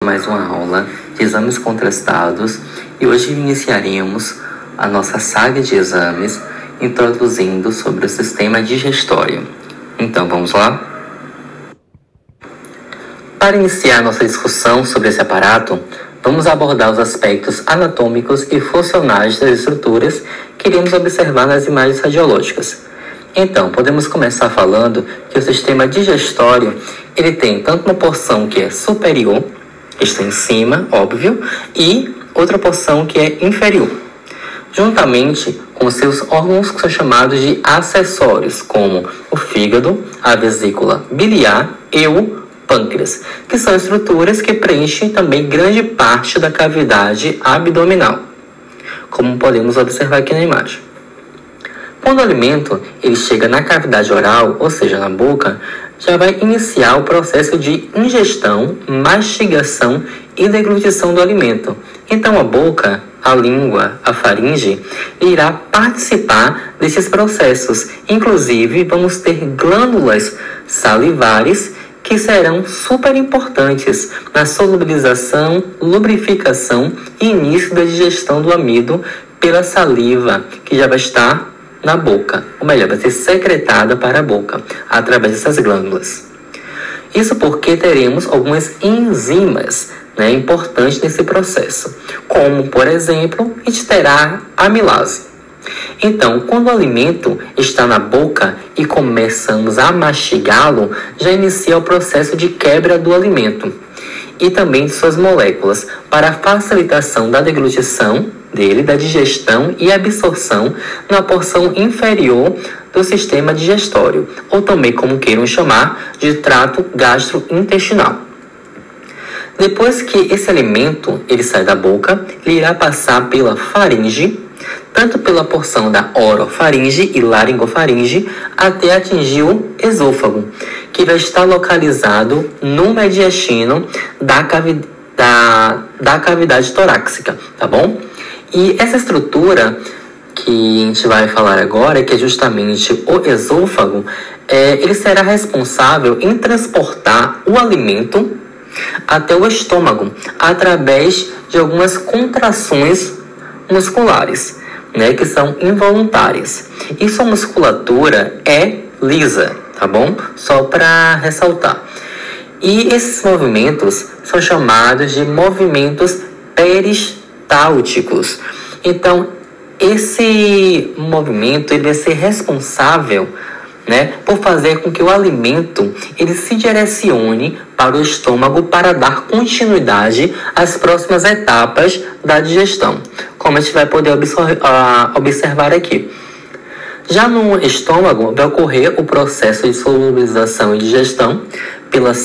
Mais uma aula de exames contrastados e hoje iniciaremos a nossa saga de exames introduzindo sobre o sistema digestório. Então vamos lá? Para iniciar nossa discussão sobre esse aparato, vamos abordar os aspectos anatômicos e funcionais das estruturas que iremos observar nas imagens radiológicas. Então, podemos começar falando que o sistema digestório ele tem tanto uma porção que é superior, está em cima, óbvio, e outra porção que é inferior, juntamente com seus órgãos que são chamados de acessórios, como o fígado, a vesícula biliar e o pâncreas, que são estruturas que preenchem também grande parte da cavidade abdominal, como podemos observar aqui na imagem. Quando o alimento ele chega na cavidade oral, ou seja, na boca, já vai iniciar o processo de ingestão, mastigação e deglutição do alimento. Então a boca, a língua, a faringe irá participar desses processos. Inclusive, vamos ter glândulas salivares que serão super importantes na solubilização, lubrificação e início da digestão do amido pela saliva, que já vai estar na boca, ou melhor, vai ser secretada para a boca, através dessas glândulas. Isso porque teremos algumas enzimas importantes nesse processo, como, por exemplo, a gente terá a amilase. Então, quando o alimento está na boca e começamos a mastigá-lo, já inicia o processo de quebra do alimento e também de suas moléculas, para a facilitação da deglutição dele, da digestão e absorção na porção inferior do sistema digestório, ou também, como queiram chamar, de trato gastrointestinal. Depois que esse alimento ele sai da boca, ele irá passar pela faringe, tanto pela porção da orofaringe e laringofaringe, até atingir o esôfago, que vai estar localizado no mediastino da cavidade torácica, tá bom? E essa estrutura que a gente vai falar agora, que é justamente o esôfago, ele será responsável em transportar o alimento até o estômago, através de algumas contrações musculares, que são involuntárias. E sua musculatura é lisa, tá bom? Só para ressaltar. E esses movimentos são chamados de movimentos peristálticos. Então, esse movimento ele vai ser responsável por fazer com que o alimento ele se direcione para o estômago para dar continuidade às próximas etapas da digestão, como a gente vai poder observar aqui. Já no estômago vai ocorrer o processo de solubilização e digestão pelas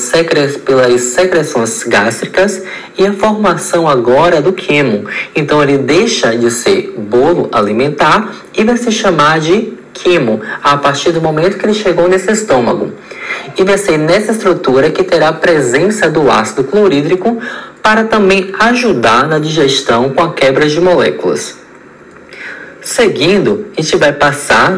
secreções gástricas e a formação agora do quimo. Então ele deixa de ser bolo alimentar e vai se chamar de quimo a partir do momento que ele chegou nesse estômago. E vai ser nessa estrutura que terá a presença do ácido clorídrico para também ajudar na digestão com a quebra de moléculas. Seguindo, a gente vai passar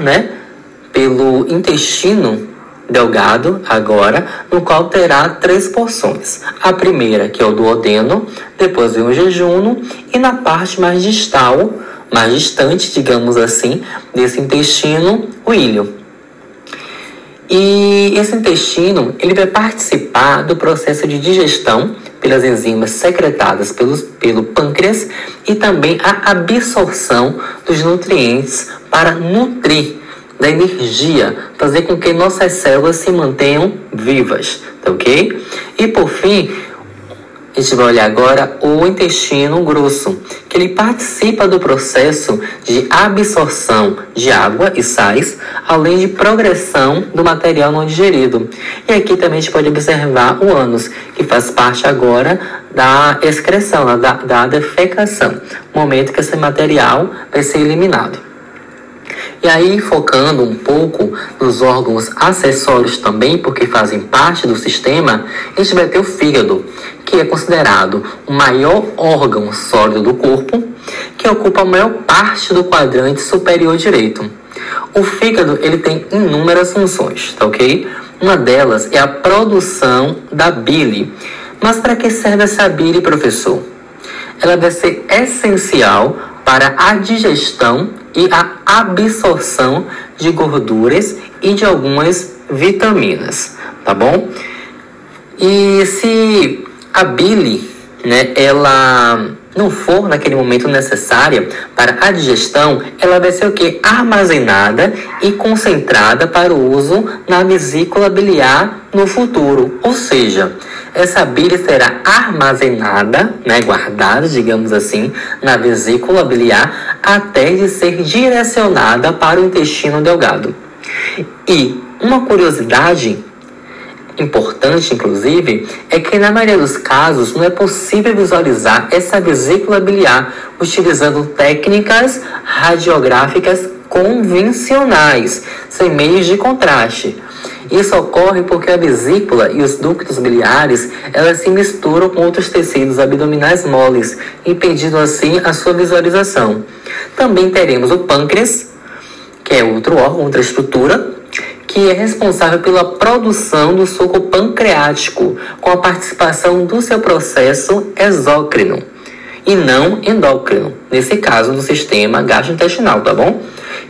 pelo intestino delgado agora, no qual terá 3 porções. A primeira, que é o duodeno, depois vem o jejum, e na parte mais distal, mais distante, digamos assim, desse intestino, o íleo. E esse intestino, ele vai participar do processo de digestão pelas enzimas secretadas pelo pâncreas e também a absorção dos nutrientes para nutrir da energia, fazer com que nossas células se mantenham vivas, tá ok? E por fim, a gente vai olhar agora o intestino grosso, que ele participa do processo de absorção de água e sais, além de progressão do material não digerido. E aqui também a gente pode observar o ânus, que faz parte agora da excreção, da defecação, momento que esse material vai ser eliminado. E aí, focando um pouco nos órgãos acessórios também, porque fazem parte do sistema, a gente vai ter o fígado, que é considerado o maior órgão sólido do corpo, que ocupa a maior parte do quadrante superior direito. O fígado ele tem inúmeras funções, tá ok? Uma delas é a produção da bile, Mas para que serve essa bile, professor? Ela vai ser essencial para a digestão e a absorção de gorduras e de algumas vitaminas, tá bom? E se a bile, né, ela não for naquele momento necessária para a digestão, ela vai ser o quê? Armazenada e concentrada para o uso na vesícula biliar no futuro. Ou seja, essa bile será armazenada, né, guardada, digamos assim, na vesícula biliar até de ser direcionada para o intestino delgado. E uma curiosidade importante, inclusive, é que na maioria dos casos não é possível visualizar essa vesícula biliar utilizando técnicas radiográficas convencionais, sem meios de contraste. Isso ocorre porque a vesícula e os ductos biliares, elas se misturam com outros tecidos abdominais moles, impedindo assim a sua visualização. Também teremos o pâncreas, que é outro órgão, outra estrutura, que é responsável pela produção do suco pancreático, com a participação do seu processo exócrino e não endócrino, nesse caso do sistema gastrointestinal, tá bom?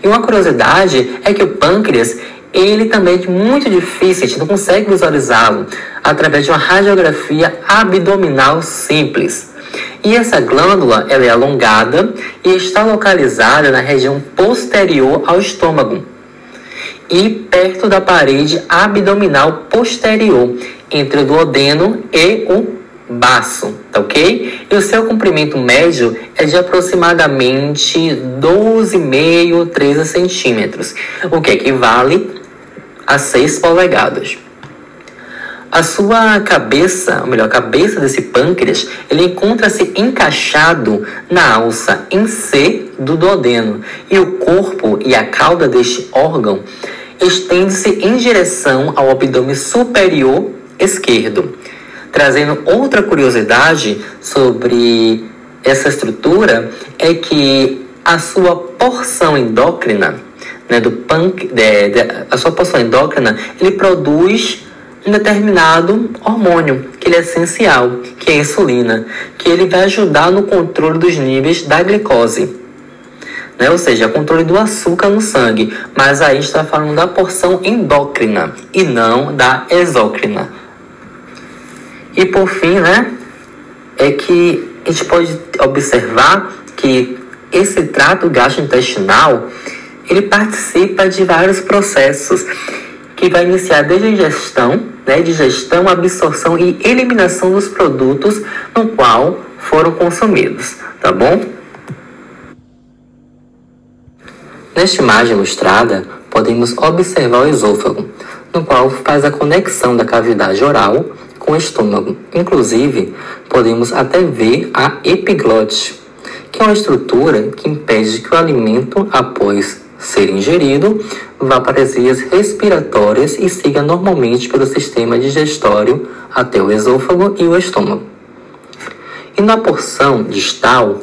E uma curiosidade é que o pâncreas, ele também é muito difícil, a gente não consegue visualizá-lo através de uma radiografia abdominal simples. E essa glândula, ela é alongada e está localizada na região posterior ao estômago e perto da parede abdominal posterior, entre o duodeno e o baço, tá ok? E o seu comprimento médio é de aproximadamente 12,5 a 13 centímetros, o que equivale a 6 polegadas. A sua cabeça, ou melhor, a cabeça desse pâncreas, ele encontra-se encaixado na alça em C do duodeno, e o corpo e a cauda deste órgão estende-se em direção ao abdômen superior esquerdo. Trazendo outra curiosidade sobre essa estrutura, é que a sua porção endócrina, né, a sua porção endócrina, ele produz um determinado hormônio, que ele é essencial, que é a insulina, que ele vai ajudar no controle dos níveis da glicose, né? Ou seja, controle do açúcar no sangue. Mas aí a gente está falando da porção endócrina e não da exócrina. E por fim, né, é que a gente pode observar que esse trato gastrointestinal, ele participa de vários processos, que vai iniciar desde a ingestão, né, digestão, absorção e eliminação dos produtos no qual foram consumidos, tá bom? Nesta imagem ilustrada, podemos observar o esôfago, no qual faz a conexão da cavidade oral com o estômago. Inclusive, podemos até ver a epiglote, que é uma estrutura que impede que o alimento, após ser ingerido, vá para as vias respiratórias e siga normalmente pelo sistema digestório até o esôfago e o estômago. E na porção distal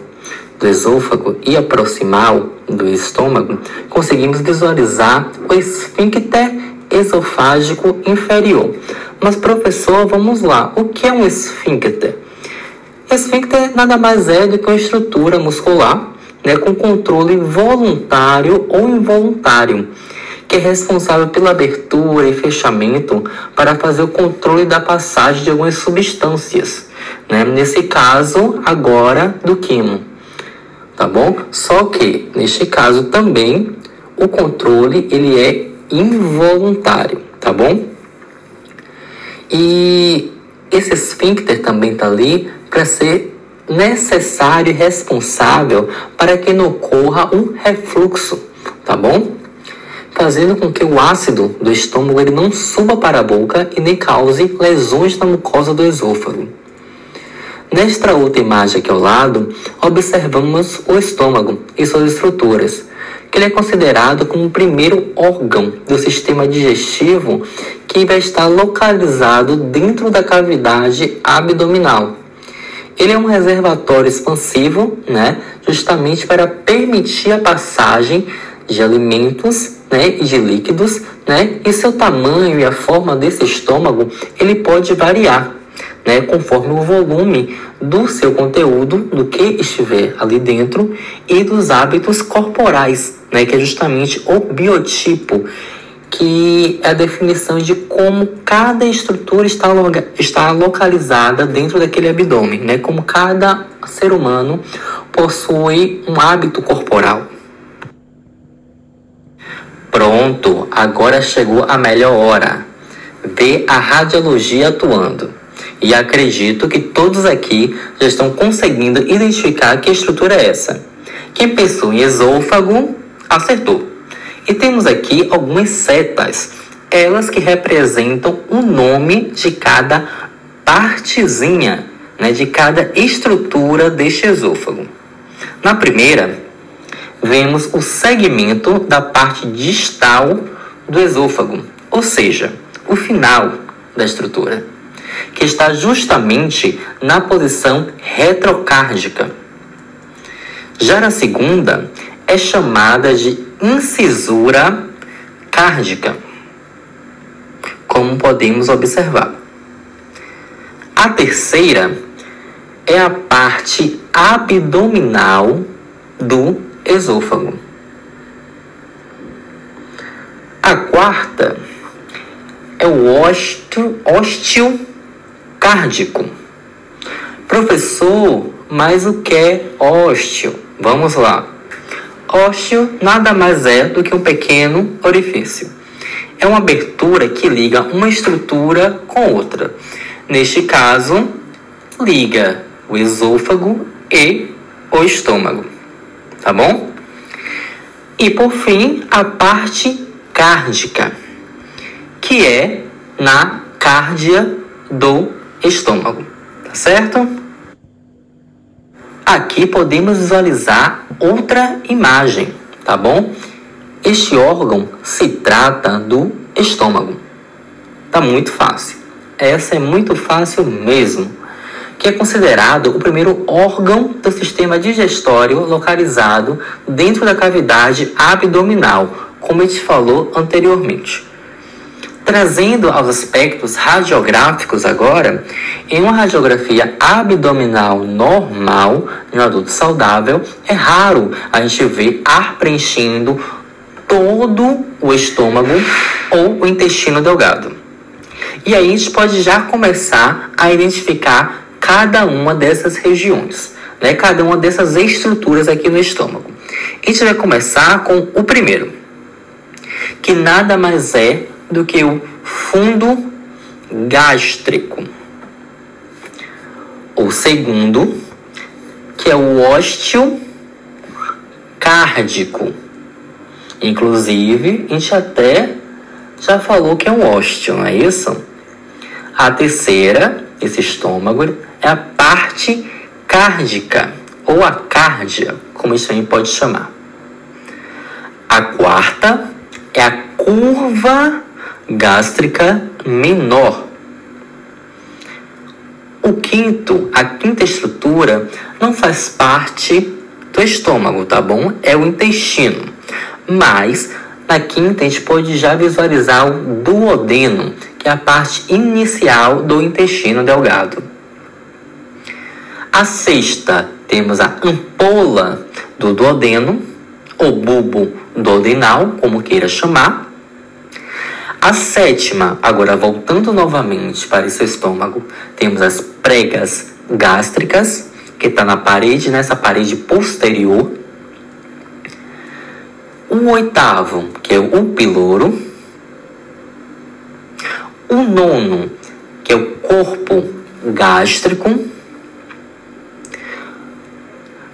do esôfago e a proximal do estômago, conseguimos visualizar o esfíncter esofágico inferior. Mas, professor, vamos lá. O que é um esfíncter? Esfíncter nada mais é do que uma estrutura muscular, né, com controle voluntário ou involuntário, que é responsável pela abertura e fechamento para fazer o controle da passagem de algumas substâncias, né? Nesse caso, agora, do quimo, tá bom? Só que, neste caso também, o controle, ele é involuntário, tá bom? E esse esfíncter também está ali para ser necessário e responsável para que não ocorra um refluxo, tá bom? Fazendo com que o ácido do estômago ele não suba para a boca e nem cause lesões na mucosa do esôfago. Nesta outra imagem aqui ao lado, observamos o estômago e suas estruturas, que ele é considerado como o primeiro órgão do sistema digestivo que vai estar localizado dentro da cavidade abdominal. Ele é um reservatório expansivo, né, justamente para permitir a passagem de alimentos, né, e de líquidos, né, e seu tamanho e a forma desse estômago, ele pode variar, né, conforme o volume do seu conteúdo, do que estiver ali dentro, e dos hábitos corporais, né, que é justamente o biotipo, que é a definição de como cada estrutura está localizada dentro daquele abdômen, né, como cada ser humano possui um hábito corporal. Pronto, agora chegou a melhor hora. Ver a radiologia atuando. E acredito que todos aqui já estão conseguindo identificar que estrutura é essa. Quem pensou em esôfago, acertou. E temos aqui algumas setas, elas que representam o nome de cada partezinha, né, de cada estrutura deste esôfago. Na primeira, vemos o segmento da parte distal do esôfago, ou seja, o final da estrutura, que está justamente na posição retrocárdica. Já na segunda, é chamada de incisura cárdica, como podemos observar. A terceira é a parte abdominal do esôfago. A quarta é o ósteo cárdico. Professor, mas o que é ósteo? Vamos lá. Ósteo nada mais é do que um pequeno orifício. É uma abertura que liga uma estrutura com outra. Neste caso, liga o esôfago e o estômago. Tá bom? E por fim, a parte cárdica, que é na cárdia do estômago. Tá certo? Aqui podemos visualizar outra imagem, tá bom? Este órgão se trata do estômago. Tá muito fácil. Essa é muito fácil mesmo. Que é considerado o primeiro órgão do sistema digestório localizado dentro da cavidade abdominal, como a gente falou anteriormente. Trazendo aos aspectos radiográficos agora, em uma radiografia abdominal normal, no adulto saudável, é raro a gente ver ar preenchendo todo o estômago ou o intestino delgado. E aí a gente pode já começar a identificar cada uma dessas regiões, né? Cada uma dessas estruturas aqui no estômago. A gente vai começar com o primeiro, que nada mais é do que o fundo gástrico. O segundo, que é o ósteo cárdico. Inclusive, a gente até já falou que é um ósteo, não é isso? A terceira, esse estômago, é a parte cárdica, ou a cárdia, como isso também pode chamar. A quarta é a curva gástrica menor. A quinta estrutura não faz parte do estômago, tá bom? É o intestino. Mas na quinta a gente pode já visualizar o duodeno, que é a parte inicial do intestino delgado. A sexta, temos a ampola do duodeno, ou bulbo duodenal, como queira chamar. A sétima, agora voltando novamente para esse estômago, temos as pregas gástricas, que está na parede, nessa parede posterior. O oitavo, que é o piloro. O nono, que é o corpo gástrico.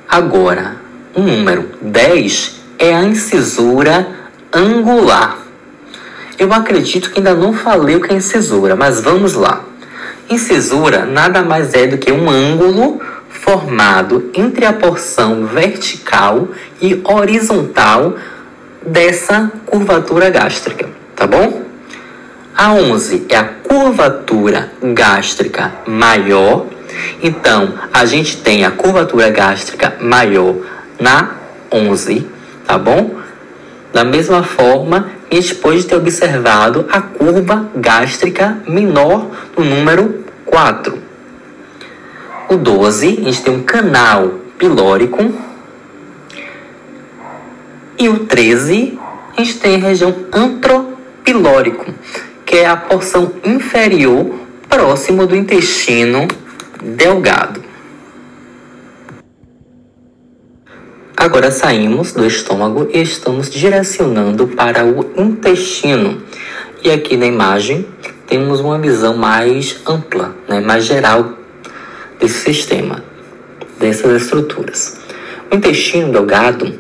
Agora, o número 10 é a incisura angular. Eu acredito que ainda não falei o que é incisura, mas vamos lá. Incisura nada mais é do que um ângulo formado entre a porção vertical e horizontal dessa curvatura gástrica, tá bom? A 11 é a curvatura gástrica maior. Então, a gente tem a curvatura gástrica maior na 11, tá bom? Da mesma forma, a gente pode ter observado a curva gástrica menor no número 4. O 12, a gente tem um canal pilórico. E o 13, a gente tem a região antropilórico, que é a porção inferior próximo do intestino delgado. Agora saímos do estômago e estamos direcionando para o intestino. E aqui na imagem temos uma visão mais ampla, mais geral desse sistema, dessas estruturas. O intestino delgado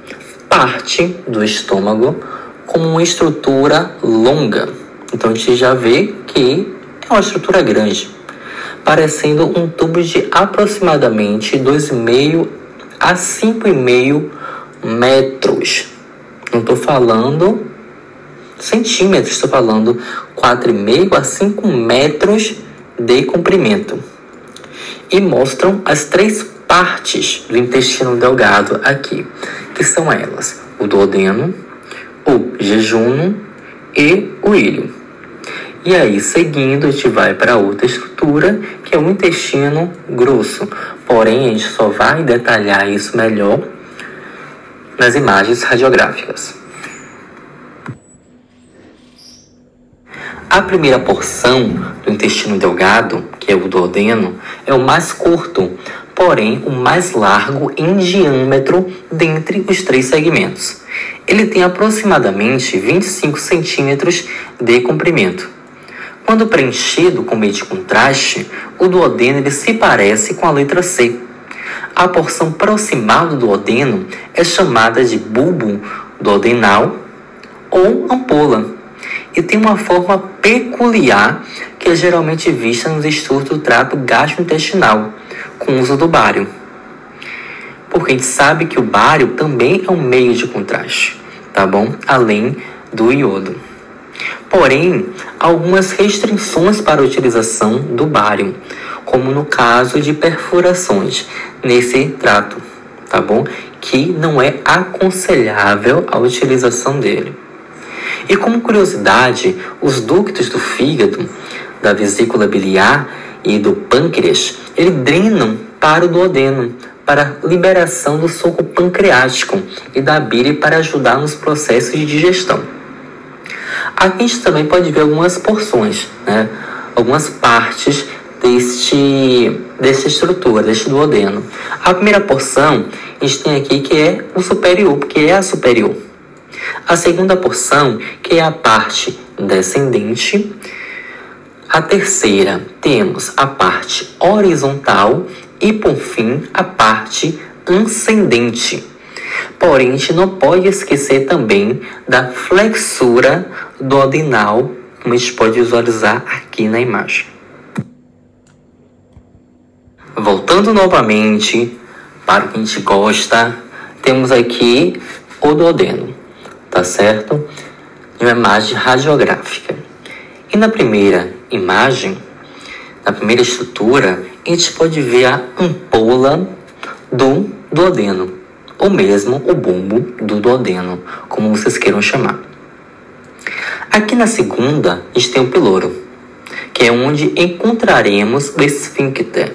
parte do estômago como uma estrutura longa. Então a gente já vê que é uma estrutura grande, parecendo um tubo de aproximadamente 2,5 a 5,5 metros. Não estou falando centímetros, estou falando 4,5 a 5 metros de comprimento. E mostram as 3 partes do intestino delgado aqui, que são elas: o duodeno, o jejunum e o íleo. E aí, seguindo, a gente vai para outra estrutura, que é o intestino grosso. Porém, a gente só vai detalhar isso melhor nas imagens radiográficas. A primeira porção do intestino delgado, que é o duodeno, é o mais curto, porém o mais largo em diâmetro dentre os 3 segmentos. Ele tem aproximadamente 25 centímetros de comprimento. Quando preenchido com meio de contraste, o duodeno ele se parece com a letra C. A porção proximal do duodeno é chamada de bulbo duodenal ou ampola e tem uma forma peculiar que é geralmente vista nos estudos do trato gastrointestinal, com o uso do bário. Porque a gente sabe que o bário também é um meio de contraste, tá bom? Além do iodo. Porém, há algumas restrições para a utilização do bário, como no caso de perfurações nesse trato, tá bom? Que não é aconselhável a utilização dele. E como curiosidade, os ductos do fígado, da vesícula biliar e do pâncreas, eles drenam para o duodeno, para a liberação do suco pancreático e da bile para ajudar nos processos de digestão. Aqui a gente também pode ver algumas porções, algumas partes dessa estrutura, deste duodeno. A primeira porção, a gente tem aqui que é o superior, porque é a superior. A segunda porção, que é a parte descendente. A terceira, temos a parte horizontal e, por fim, a parte ascendente. Porém, a gente não pode esquecer também da flexura duodenal, como a gente pode visualizar aqui na imagem. Voltando novamente para o que a gente gosta, temos aqui o duodeno, tá certo? Uma imagem radiográfica. E na primeira imagem, na primeira estrutura, a gente pode ver a ampola do duodeno, ou mesmo o bulbo do duodeno, como vocês queiram chamar. Aqui na segunda, a gente tem o piloro, que é onde encontraremos o esfíncter.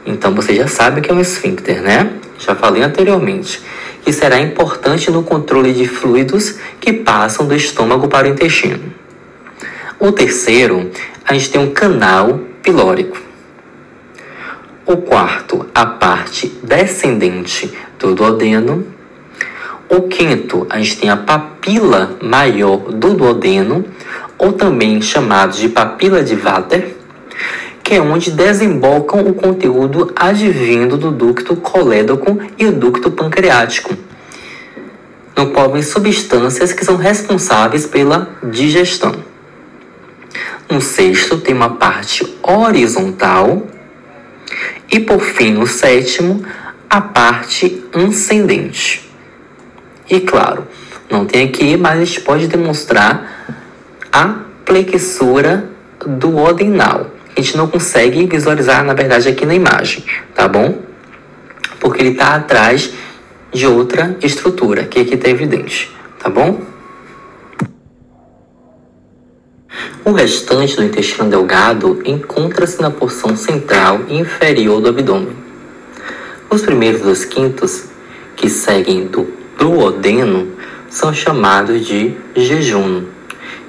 Então você já sabe o que é um esfíncter, né? Já falei anteriormente. Que será importante no controle de fluidos que passam do estômago para o intestino. O terceiro, a gente tem um canal pilórico. O quarto, a parte descendente do duodeno. O quinto, a gente tem a papila maior do duodeno, ou também chamado de papila de Vater, que é onde desembocam o conteúdo advindo do ducto colédoco e o ducto pancreático, no qual vem substâncias que são responsáveis pela digestão. No sexto, tem uma parte horizontal. E, por fim, no sétimo, a parte ascendente. E, claro, não tem aqui, mas a gente pode demonstrar a plexura duodenal. A gente não consegue visualizar, na verdade, aqui na imagem, tá bom? Porque ele está atrás de outra estrutura, que aqui está evidente, tá bom? O restante do intestino delgado encontra-se na porção central e inferior do abdômen. Os primeiros 2/5, que seguem do duodeno, são chamados de jejum,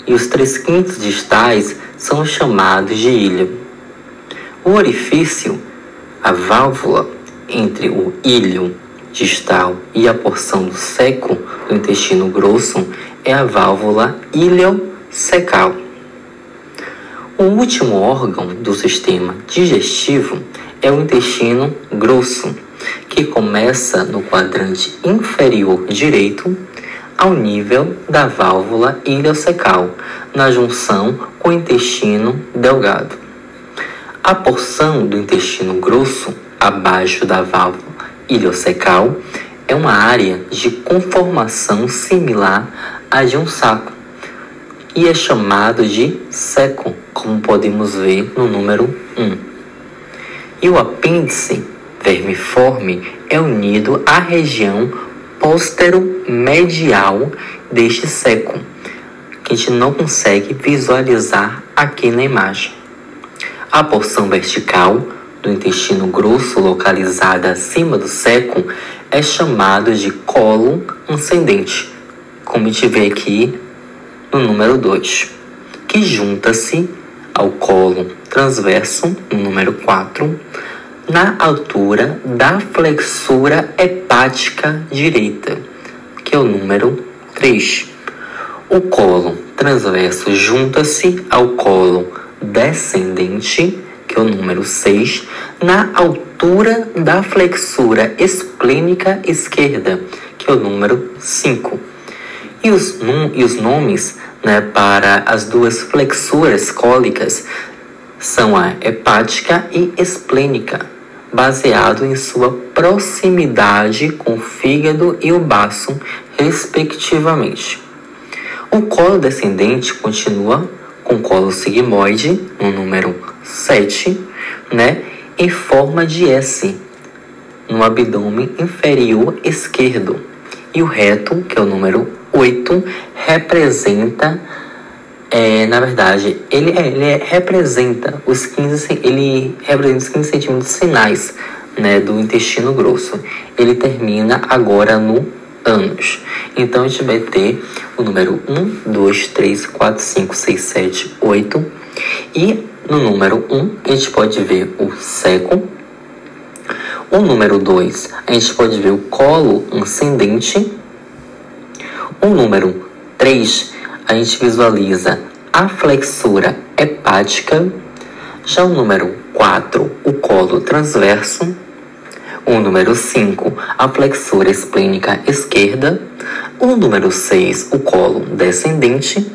e os 3/5 distais são chamados de íleo. O orifício, a válvula entre o íleo distal e a porção do seco do intestino grosso, é a válvula iliocecal. O último órgão do sistema digestivo é o intestino grosso, que começa no quadrante inferior direito, ao nível da válvula iliocecal, na junção com o intestino delgado. A porção do intestino grosso, abaixo da válvula iliocecal, é uma área de conformação similar à de um saco, e é chamado de seco, como podemos ver no número 1. E o apêndice vermiforme é unido à região posteromedial deste seco, que a gente não consegue visualizar aqui na imagem. A porção vertical do intestino grosso, localizada acima do seco, é chamada de colo ascendente, como a gente vê aqui no número 2, que junta-se ao colo transverso, no número 4, na altura da flexura hepática direita, que é o número 3. O colo transverso junta-se ao colo descendente, que é o número 6, na altura da flexura esplênica esquerda, que é o número 5. E os nomes, para as duas flexuras cólicas são a hepática e esplênica, baseado em sua proximidade com o fígado e o baço, respectivamente. O colo descendente continua com o colo sigmoide, no número 7, em forma de S, no abdômen inferior esquerdo. E o reto, que é o número 8, representa, ele representa os 15 centímetros finais, do intestino grosso. Ele termina agora no ânus. Então a gente vai ter o número 1, 2, 3, 4, 5, 6, 7, 8. E no número 1 a gente pode ver o seco. O número 2 a gente pode ver o colo ascendente. O número 3 a gente visualiza a flexura hepática. Já o número 4, o colo transverso. O número 5, a flexura esplênica esquerda. O número 6, o colo descendente.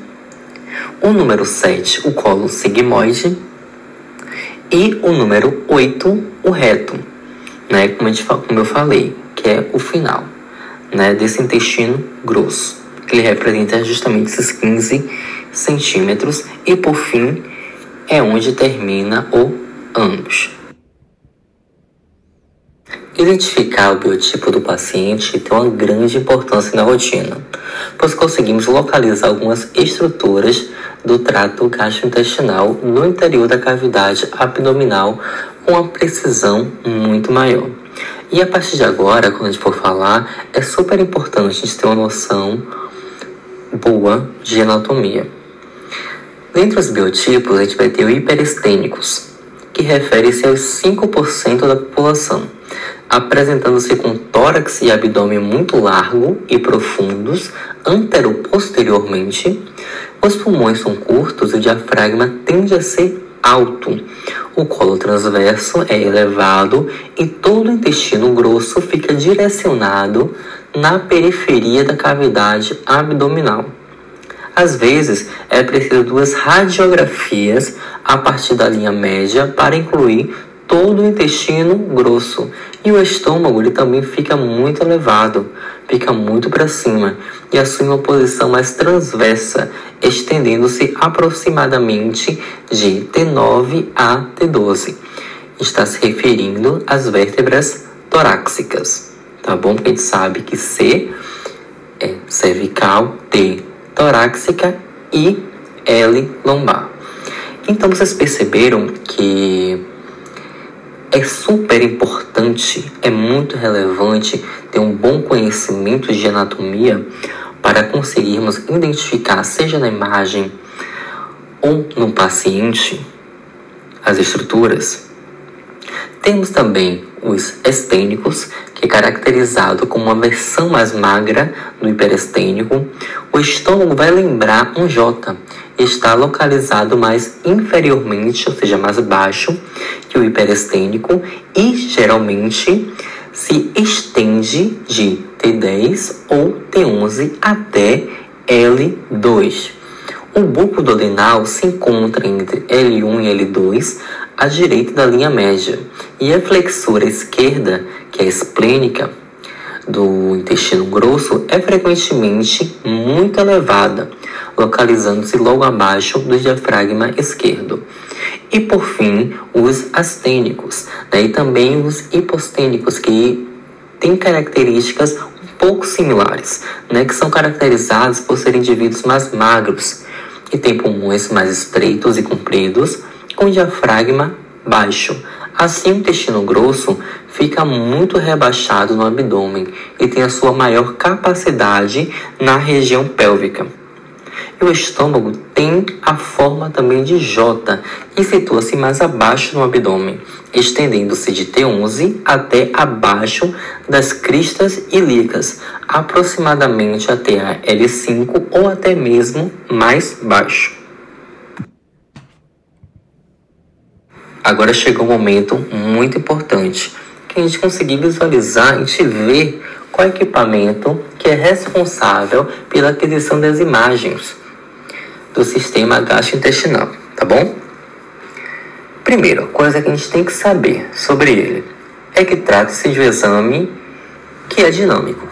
O número 7, o colo sigmoide. E o número 8, o reto, como eu falei, que é o final, desse intestino grosso. Ele representa justamente esses 15 centímetros e, por fim, é onde termina o ânus. Identificar o biotipo do paciente tem uma grande importância na rotina, pois conseguimos localizar algumas estruturas do trato gastrointestinal no interior da cavidade abdominal com uma precisão muito maior. E a partir de agora, quando a gente for falar, é super importante a gente ter uma noção boa de anatomia. Dentre os biotipos, a gente vai ter o hiperestênicos, que refere-se aos 5% da população, apresentando-se com tórax e abdômen muito largo e profundos antero-posteriormente. Os pulmões são curtos e o diafragma tende a ser alto. O colo transverso é elevado e todo o intestino grosso fica direcionado na periferia da cavidade abdominal. Às vezes, é preciso 2 radiografias a partir da linha média para incluir todo o intestino grosso. E o estômago ele também fica muito elevado, fica muito para cima e assume uma posição mais transversa, estendendo-se aproximadamente de T9 a T12. Está se referindo às vértebras torácicas, tá bom? Porque a gente sabe que C é cervical, T torácica e L lombar. Então vocês perceberam que é super importante, é muito relevante ter um bom conhecimento de anatomia para conseguirmos identificar, seja na imagem ou no paciente, as estruturas. Temos também os estênicos, que é caracterizado como uma versão mais magra do hiperestênico. O estômago vai lembrar um J, está localizado mais inferiormente, ou seja, mais baixo que o hiperestênico, e geralmente se estende de T10 ou T11 até L2. O bulbo duodenal se encontra entre L1 e L2, à direita da linha média, e a flexura esquerda, que é a esplênica do intestino grosso, é frequentemente muito elevada, localizando-se logo abaixo do diafragma esquerdo. E por fim, os astênicos, e também os hipostênicos, que têm características um pouco similares, que são caracterizados por serem indivíduos mais magros e têm pulmões mais estreitos e compridos, com diafragma baixo. Assim, o intestino grosso fica muito rebaixado no abdômen e tem a sua maior capacidade na região pélvica. E o estômago tem a forma também de J e situa-se mais abaixo no abdômen, estendendo-se de T11 até abaixo das cristas ilíacas, aproximadamente até a L5 ou até mesmo mais baixo. Agora chegou um momento muito importante, que a gente conseguir visualizar, a gente ver qual equipamento que é responsável pela aquisição das imagens do sistema gastrointestinal, tá bom? Primeira coisa que a gente tem que saber sobre ele é que trata-se de um exame que é dinâmico.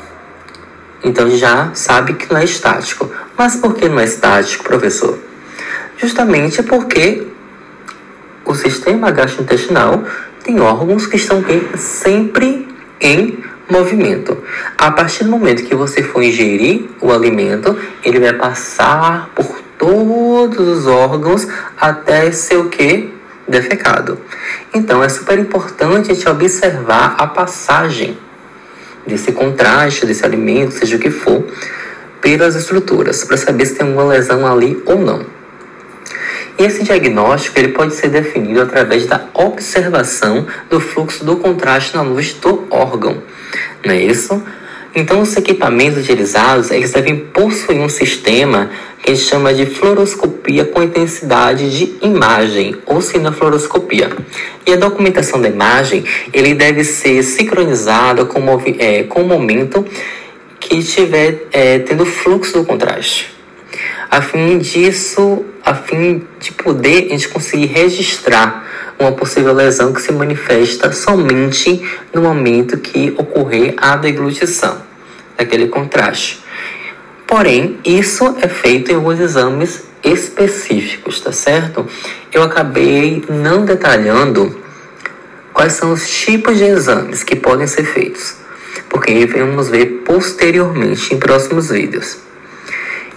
Então já sabe que não é estático. Mas por que não é estático, professor? Justamente porque o sistema gastrointestinal tem órgãos que estão sempre em movimento. A partir do momento que você for ingerir o alimento, ele vai passar por todos os órgãos até ser o quê? Defecado. Então é super importante a gente observar a passagem desse contraste, desse alimento, seja o que for, pelas estruturas, para saber se tem alguma lesão ali ou não. E esse diagnóstico ele pode ser definido através da observação do fluxo do contraste na luz do órgão, não é isso? Então, os equipamentos utilizados, eles devem possuir um sistema que a gente chama de fluoroscopia com intensidade de imagem, ou cinefluoroscopia. E a documentação da imagem, ele deve ser sincronizada com o momento que estiver tendo fluxo do contraste. A fim de poder a gente conseguir registrar uma possível lesão que se manifesta somente no momento que ocorrer a deglutição daquele contraste. Porém, isso é feito em alguns exames específicos, tá certo? Eu acabei não detalhando quais são os tipos de exames que podem ser feitos, porque vamos ver posteriormente em próximos vídeos.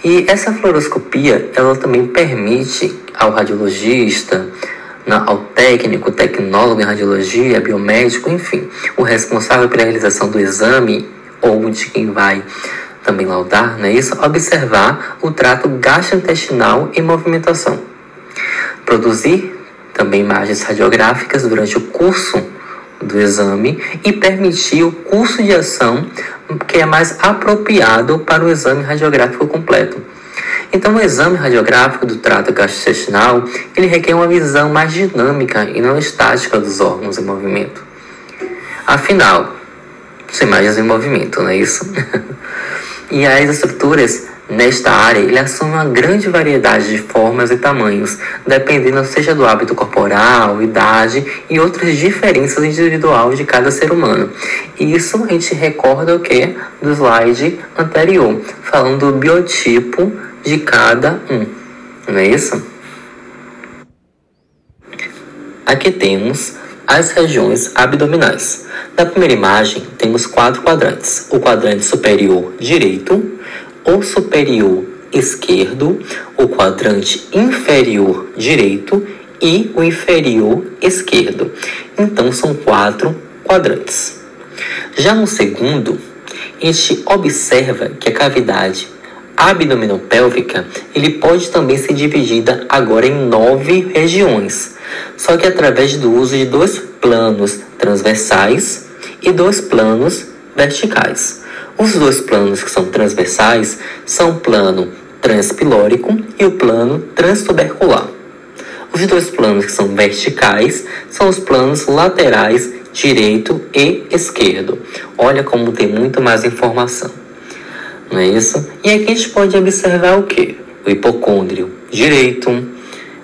E essa fluoroscopia, ela também permite ao radiologista, ao técnico, tecnólogo em radiologia, biomédico, enfim, o responsável pela realização do exame ou de quem vai também laudar, não é isso? Observar o trato gastrointestinal em movimentação. Produzir também imagens radiográficas durante o curso do exame e permitir o curso de ação que é mais apropriado para o exame radiográfico completo. Então, o exame radiográfico do trato gastrointestinal, ele requer uma visão mais dinâmica e não estática dos órgãos em movimento. Afinal, são imagens em movimento, não é isso? E as estruturas nesta área, ele assume uma grande variedade de formas e tamanhos, dependendo seja do hábito corporal, idade e outras diferenças individuais de cada ser humano. E isso a gente recorda o que? Do slide anterior, falando do biotipo de cada um, não é isso? Aqui temos as regiões abdominais. Na primeira imagem, temos 4 quadrantes. O quadrante superior direito, o superior esquerdo, o quadrante inferior direito e o inferior esquerdo. Então, são 4 quadrantes. Já no segundo, a gente observa que a cavidade abdominopélvica ele pode também ser dividida agora em 9 regiões, só que através do uso de 2 planos transversais e 2 planos verticais. Os 2 planos que são transversais são o plano transpilórico e o plano transtubercular. Os 2 planos que são verticais são os planos laterais direito e esquerdo. Olha como tem muito mais informação, não é isso? E aqui a gente pode observar o quê? O hipocôndrio direito,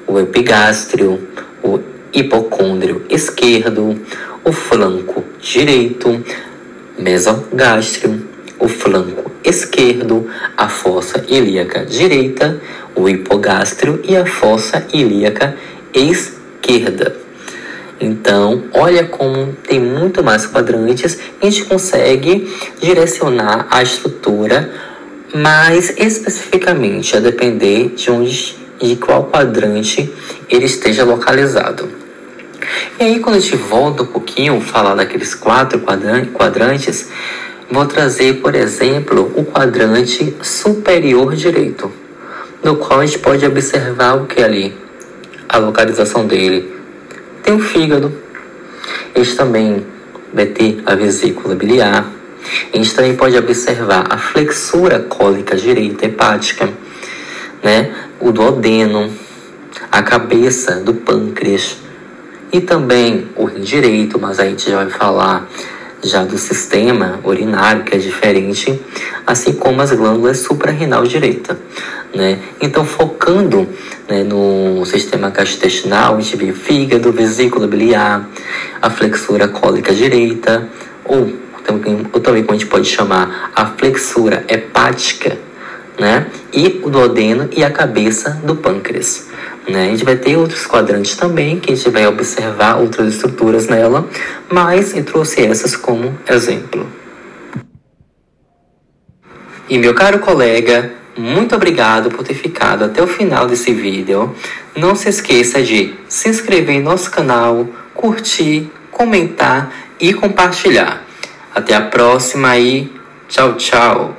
o epigástrio, o hipocôndrio esquerdo, o flanco direito, mesogástrio, o flanco esquerdo, a fossa ilíaca direita, o hipogástrio e a fossa ilíaca esquerda. Então, olha como tem muito mais quadrantes, a gente consegue direcionar a estrutura mais especificamente, a depender de qual quadrante ele esteja localizado. E aí, quando a gente volta um pouquinho, falar daqueles 4 quadrantes, vou trazer, por exemplo, o quadrante superior direito, no qual a gente pode observar o que ali? A localização dele. Tem o fígado, a gente também vai ter a vesícula biliar, a gente também pode observar a flexura cólica direita hepática, né? O duodeno, a cabeça do pâncreas e também o rim direito, mas a gente já vai falar já do sistema urinário, que é diferente, assim como as glândulas suprarrenal direita, né? Então, focando, né, no sistema gastrointestinal, a gente vê fígado, vesícula biliar, a flexura cólica direita, ou também como a gente pode chamar a flexura hepática, né? E o duodeno e a cabeça do pâncreas, né? A gente vai ter outros quadrantes também, que a gente vai observar outras estruturas nela, mas eu trouxe essas como exemplo. E meu caro colega, muito obrigado por ter ficado até o final desse vídeo. Não se esqueça de se inscrever em nosso canal, curtir, comentar e compartilhar. Até a próxima e tchau, tchau!